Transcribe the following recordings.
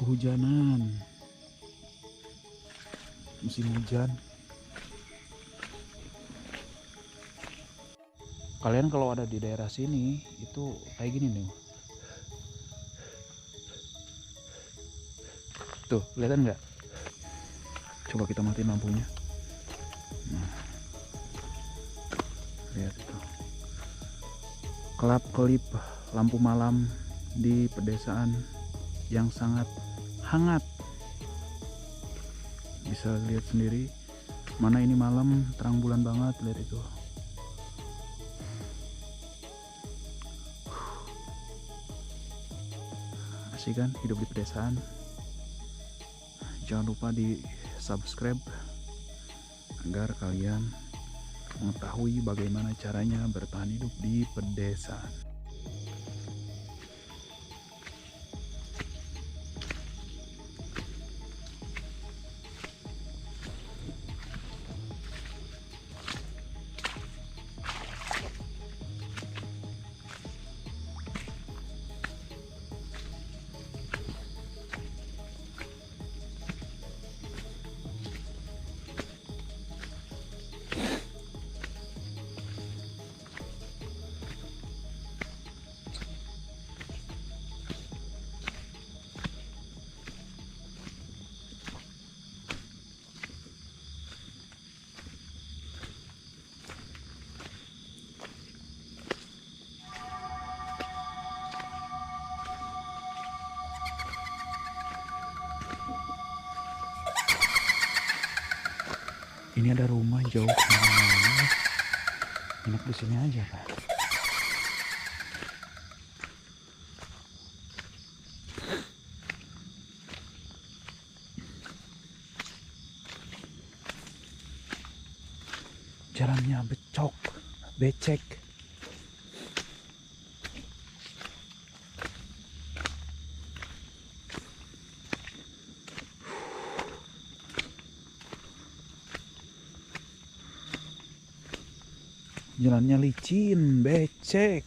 kehujanan, musim hujan. Kalian kalau ada di daerah sini itu kayak gini nih. Tuh, kelihatan nggak? Coba kita matiin lampunya. Nah, lihat itu. Kelap-kelip lampu malam di pedesaan yang sangat hangat. Bisa lihat sendiri. Mana ini malam, terang bulan banget, lihat itu. Asik kan hidup di pedesaan. Jangan lupa di subscribe agar kalian mengetahui bagaimana caranya bertahan hidup di pedesaan. Ini ada rumah jauh kemana-mana. Enak di sini aja kan. Jalannya becek. Jalannya licin, becek,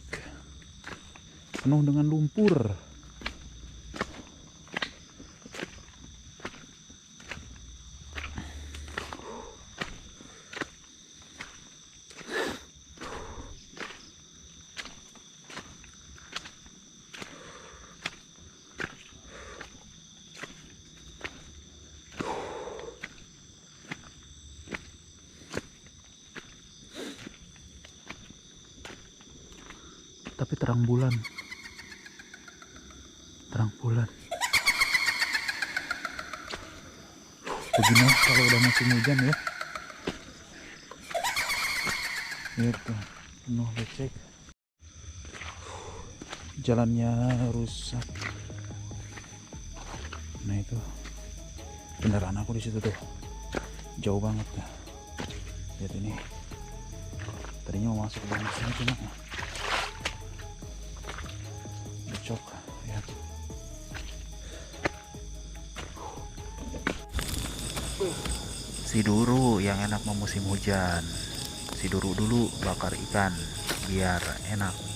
penuh dengan lumpur. Tapi terang bulan. Begini kalau udah musim hujan ya. Lihat tuh, penuh becek. Jalannya rusak. Nah itu kendaraan aku di situ tuh, jauh banget dah. Lihat ini. Tadinya mau masuk ke sini cuma becok. Lihat. Siduru yang enak musim hujan. Siduru dulu bakar ikan biar enak.